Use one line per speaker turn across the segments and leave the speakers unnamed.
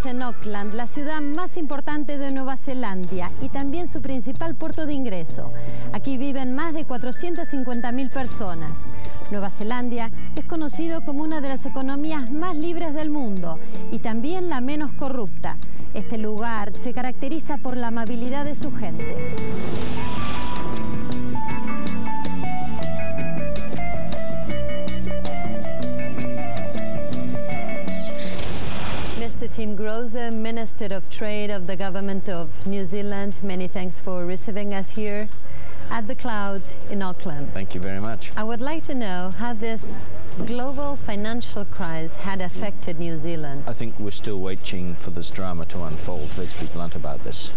encontramos en Auckland, la ciudad más importante de Nueva Zelanda y también su principal puerto de ingreso. Aquí viven más de 450.000 personas. Nueva Zelanda es conocido como una de las economías más libres del mundo y también la menos corrupta. Este lugar se caracteriza por la amabilidad de su gente. Mr. Tim Grozer, Minister of Trade of the Government of New Zealand, many thanks for receiving us here at the Cloud in Auckland.
Thank you very much.
I would like to know how this global financial crisis had affected New Zealand.
I think we're still waiting for this drama to unfold. Let's be blunt about this.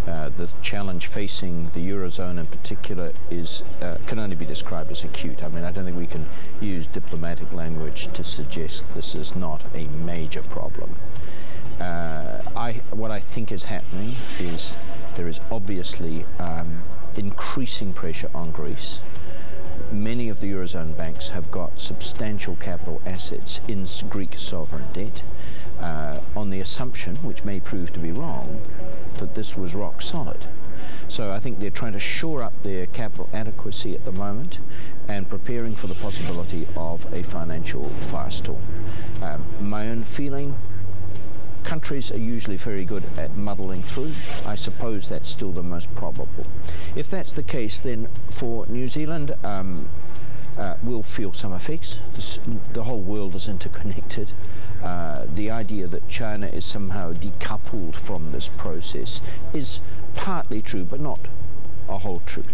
The challenge facing the Eurozone in particular is, can only be described as acute. I mean, I don't think we can use diplomatic language to suggest this is not a major problem. What I think is happening is there is obviously increasing pressure on Greece. Many of the Eurozone banks have got substantial capital assets in Greek sovereign debt on the assumption, which may prove to be wrong, that this was rock solid. So I think they're trying to shore up their capital adequacy at the moment and preparing for the possibility of a financial firestorm. My own feeling, countries are usually very good at muddling through. I suppose that's still the most probable. If that's the case, then for New Zealand, we'll feel some effects. The whole world is interconnected. The idea that China is somehow decoupled from this process is partly true, but not a whole truth.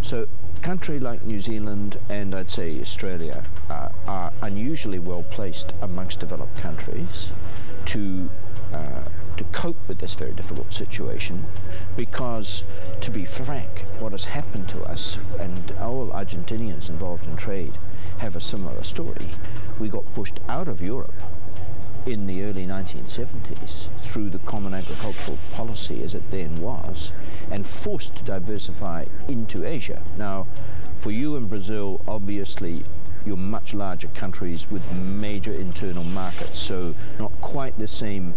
So a country like New Zealand and I'd say Australia are unusually well placed amongst developed countries to cope with this very difficult situation, because, to be frank, what has happened to us, and all Argentinians involved in trade have a similar story. We got pushed out of Europe in the early 1970s through the Common Agricultural Policy as it then was, and forced to diversify into Asia. Now, for you in Brazil, obviously, you're much larger countries with major internal markets, so not quite the same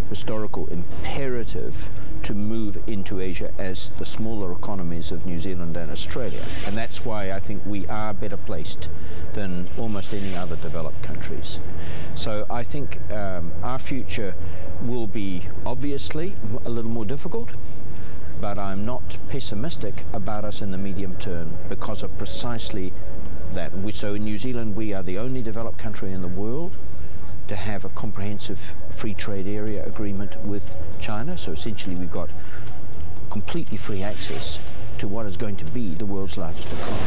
historical imperative to move into Asia as the smaller economies of New Zealand and Australia. And that's why I think we are better placed than almost any other developed countries. So I think our future will be obviously a little more difficult, but I'm not pessimistic about us in the medium term because of precisely that. So in New Zealand, we are the only developed country in the world to have a comprehensive free trade area agreement with China. So essentially we've got completely free access to what is going to be the world's largest economy.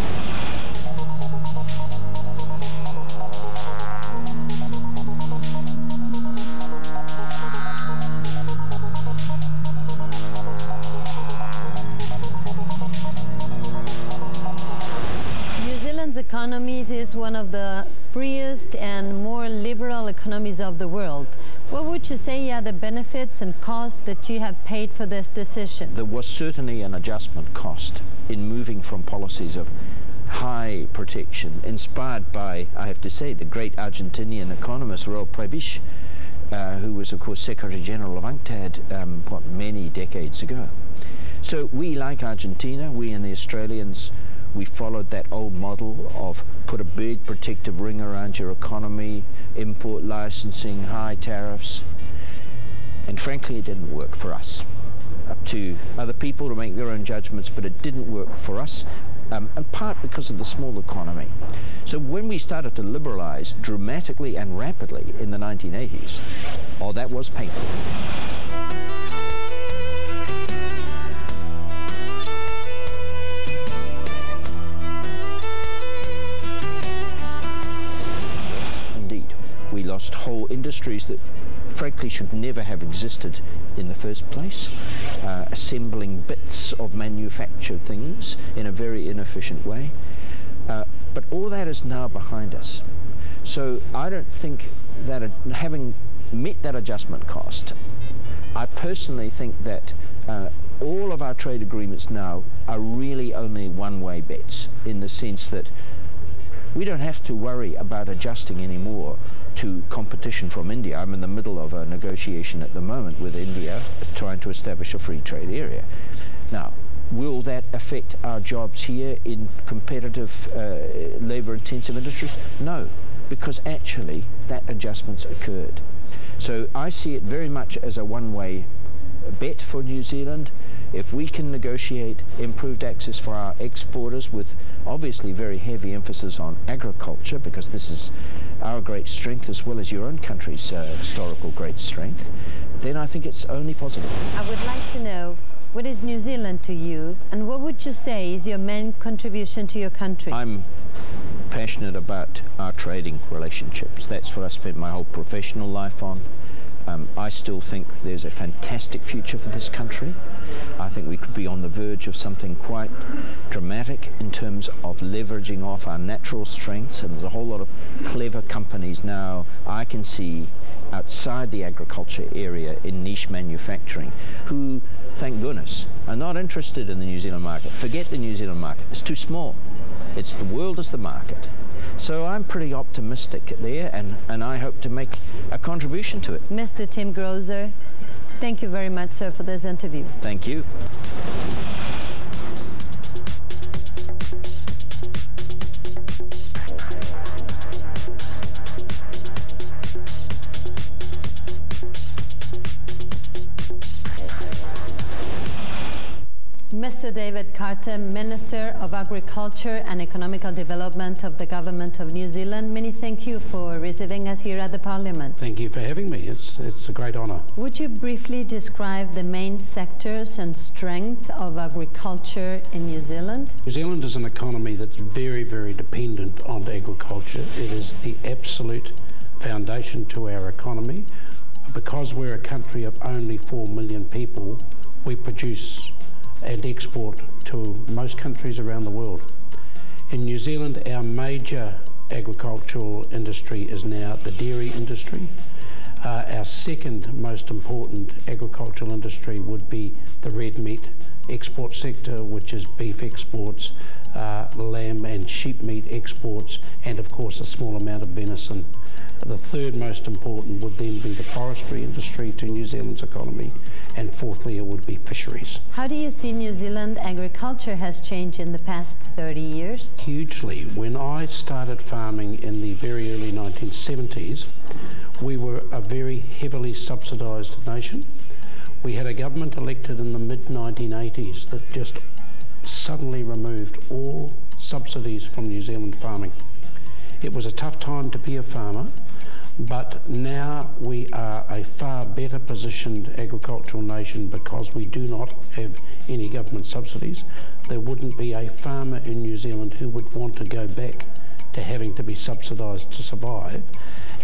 Economies is one of the freest and more liberal economies of the world. What would you say are the benefits and costs that you have paid for this decision?
There was certainly an adjustment cost in moving from policies of high protection, inspired by, I have to say, the great Argentinian economist Raúl Prebisch, who was, of course, Secretary General of UNCTAD, many decades ago. So we, like Argentina, we and the Australians, we followed that old model of put a big protective ring around your economy, import licensing, high tariffs. And frankly, it didn't work for us. Up to other people to make their own judgments, but it didn't work for us, in part because of the small economy. So when we started to liberalize dramatically and rapidly in the 1980s, that was painful. We lost whole industries that frankly should never have existed in the first place, assembling bits of manufactured things in a very inefficient way. But all that is now behind us. So I don't think that having met that adjustment cost, I personally think that all of our trade agreements now are really only one-way bets, in the sense that we don't have to worry about adjusting anymore to competition from India. I'm in the middle of a negotiation at the moment with India trying to establish a free trade area. Now, will that affect our jobs here in competitive labour-intensive industries? No, because actually that adjustment's occurred. So I see it very much as a one-way bet for New Zealand. If we can negotiate improved access for our exporters with obviously very heavy emphasis on agriculture, because this is our great strength as well as your own country's historical great strength, then I think it's only positive.
I would like to know, what is New Zealand to you, and what would you say is your main contribution to your country?
I'm passionate about our trading relationships. That's what I spent my whole professional life on. I still think there's a fantastic future for this country. I think we could be on the verge of something quite dramatic in terms of leveraging off our natural strengths, and there's a whole lot of clever companies now I can see outside the agriculture area in niche manufacturing who, thank goodness, are not interested in the New Zealand market. Forget the New Zealand market, it's too small. It's the world is the market. So I'm pretty optimistic there, and I hope to make a contribution to it.
Mr. Tim Grosser, thank you very much, sir, for this interview.
Thank you.
Mr. David Carter, Minister of Agriculture and Economical Development of the Government of New Zealand, many thank you for receiving us here at the Parliament.
Thank you for having me. It's a great honour.
Would you briefly describe the main sectors and strength of agriculture in New Zealand?
New Zealand is an economy that's very, very dependent on agriculture. It is the absolute foundation to our economy. Because we're a country of only 4 million people, we produce and export to most countries around the world. In New Zealand, our major agricultural industry is now the dairy industry. Our second most important agricultural industry would be the red meat export sector, which is beef exports, lamb and sheep meat exports, and of course a small amount of venison. The third most important would then be the forestry industry to New Zealand's economy, and fourthly it would be fisheries.
How do you see New Zealand agriculture has changed in the past 30 years?
Hugely. When I started farming in the very early 1970s, we were a very heavily subsidised nation. We had a government elected in the mid-1980s that just suddenly removed all subsidies from New Zealand farming. It was a tough time to be a farmer, but now we are a far better positioned agricultural nation because we do not have any government subsidies. There wouldn't be a farmer in New Zealand who would want to go back to having to be subsidised to survive.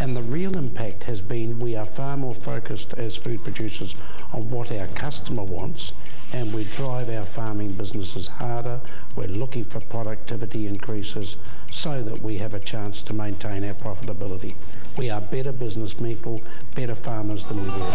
And the real impact has been we are far more focused as food producers on what our customer wants, and we drive our farming businesses harder. We're looking for productivity increases so that we have a chance to maintain our profitability. We are better business people, better farmers than we were.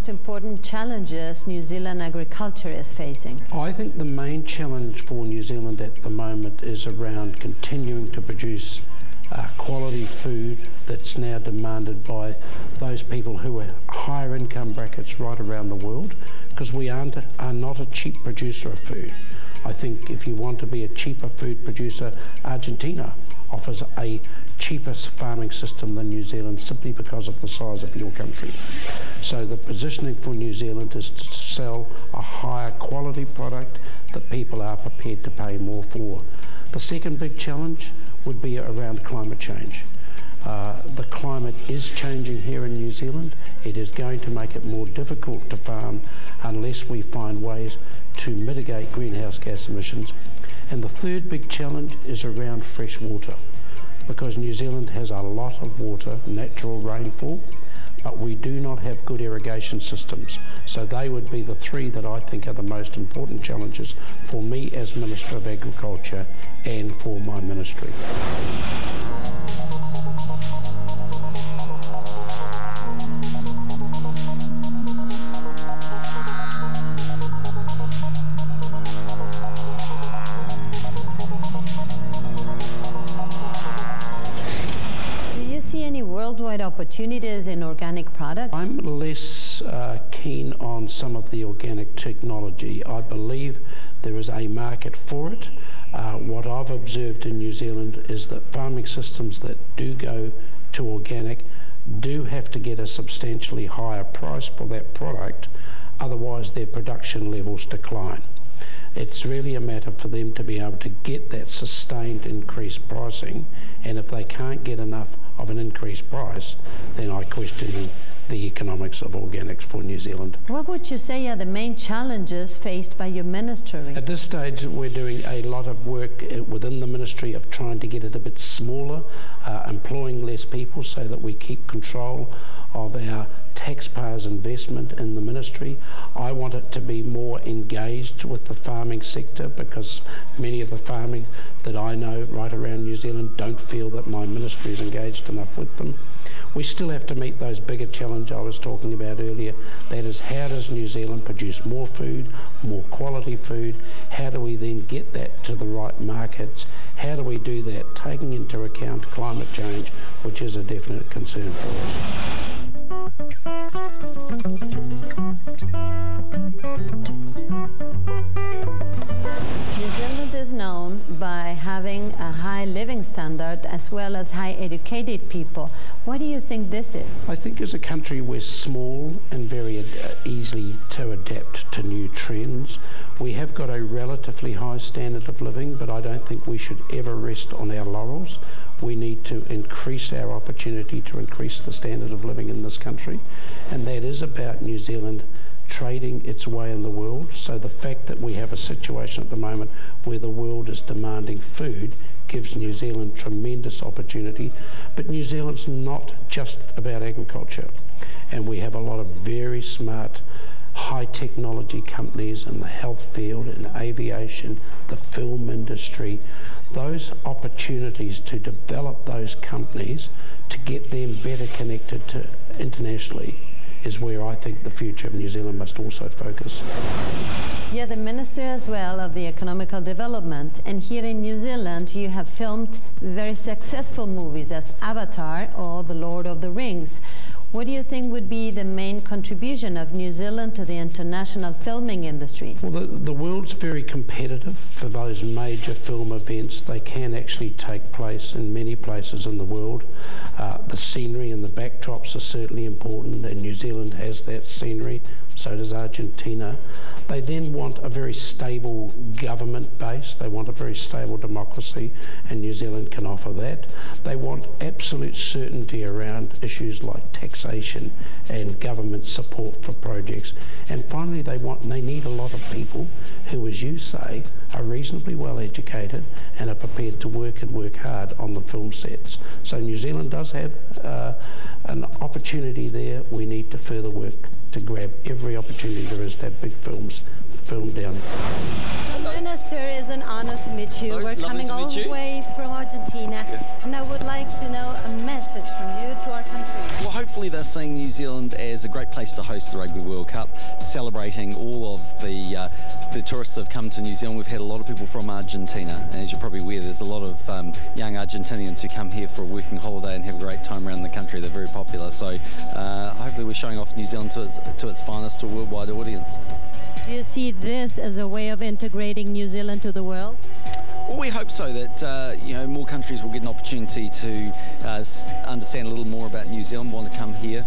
Important challenges New Zealand agriculture is facing?
I think the main challenge for New Zealand at the moment is around continuing to produce quality food that's now demanded by those people who are higher income brackets right around the world, because we are not a cheap producer of food. I think if you want to be a cheaper food producer, Argentina offers a cheaper farming system than New Zealand simply because of the size of your country. So the positioning for New Zealand is to sell a higher quality product that people are prepared to pay more for. The second big challenge would be around climate change. The climate is changing here in New Zealand. It is going to make it more difficult to farm unless we find ways to mitigate greenhouse gas emissions. And the third big challenge is around fresh water, because New Zealand has a lot of water, natural rainfall, but we do not have good irrigation systems. So they would be the three that I think are the most important challenges for me as Minister of Agriculture and for my ministry.
worldwide opportunities in organic products?
I'm less keen on some of the organic technology. I believe there is a market for it. What I've observed in New Zealand is that farming systems that do go to organic do have to get a substantially higher price for that product, otherwise their production levels decline. It's really a matter for them to be able to get that sustained increased pricing, and if they can't get enough of an increased price, then I question the economics of organics for New Zealand.
What would you say are the main challenges faced by your ministry?
At this stage, we're doing a lot of work within the ministry of trying to get it a bit smaller, employing less people so that we keep control of our taxpayers' investment in the ministry. I want it to be more engaged with the farming sector, because many of the farming that I know right around New Zealand don't feel that my ministry is engaged enough with them. We still have to meet those bigger challenges I was talking about earlier. That is, how does New Zealand produce more food, more quality food? How do we then get that to the right markets? How do we do that taking into account climate change, which is a definite concern for us?
New Zealand is known by having a high living standard as well as high educated people. Why do you think this is?
I think as a country we're small and very easy to adapt to new trends. We have got a relatively high standard of living, but I don't think we should ever rest on our laurels. We need to increase our opportunity to increase the standard of living in this country, and that is about New Zealand trading its way in the world. So the fact that we have a situation at the moment where the world is demanding food gives New Zealand tremendous opportunity. But New Zealand's not just about agriculture, and we have a lot of very smart high technology companies in the health field, in aviation, the film industry. Those opportunities to develop those companies, to get them better connected to internationally, is where I think the future of New Zealand must also focus.
You're the Minister as well of the Economical Development, and here in New Zealand you have filmed very successful movies as Avatar or The Lord of the Rings. What do you think would be the main contribution of New Zealand to the international filming industry? Well,
the world's very competitive for those major film events. They can actually take place in many places in the world. The scenery and the backdrops are certainly important, and New Zealand has that scenery, so does Argentina. They then want a very stable government base. They want a very stable democracy, and New Zealand can offer that. They want absolute certainty around issues like taxation and government support for projects. And finally, they need a lot of people who, as you say, are reasonably well educated and are prepared to work and work hard on the film sets. So New Zealand does have an opportunity there. We need to further work to grab every opportunity there is to have big films filmed down there.
Minister, it's an honor to meet you. We're coming all the way from Argentina, and I would like to know a message from you to our country.
Well, hopefully they're seeing New Zealand as a great place to host the Rugby World Cup, celebrating all of the tourists that have come to New Zealand. We've had a lot of people from Argentina, and as you're probably aware, there's a lot of young Argentinians who come here for a working holiday and have a great time around the country. They're very popular, so hopefully we're showing off New Zealand to its finest to a worldwide audience.
Do you see this as a way of integrating New Zealand to the world?
Well, we hope so, that more countries will get an opportunity to understand a little more about New Zealand, want to come here.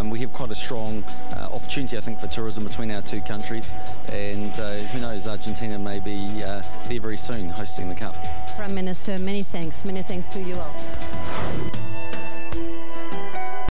We have quite a strong opportunity, I think, for tourism between our two countries, and who knows, Argentina may be there very soon hosting the Cup.
Prime Minister, many thanks to you all.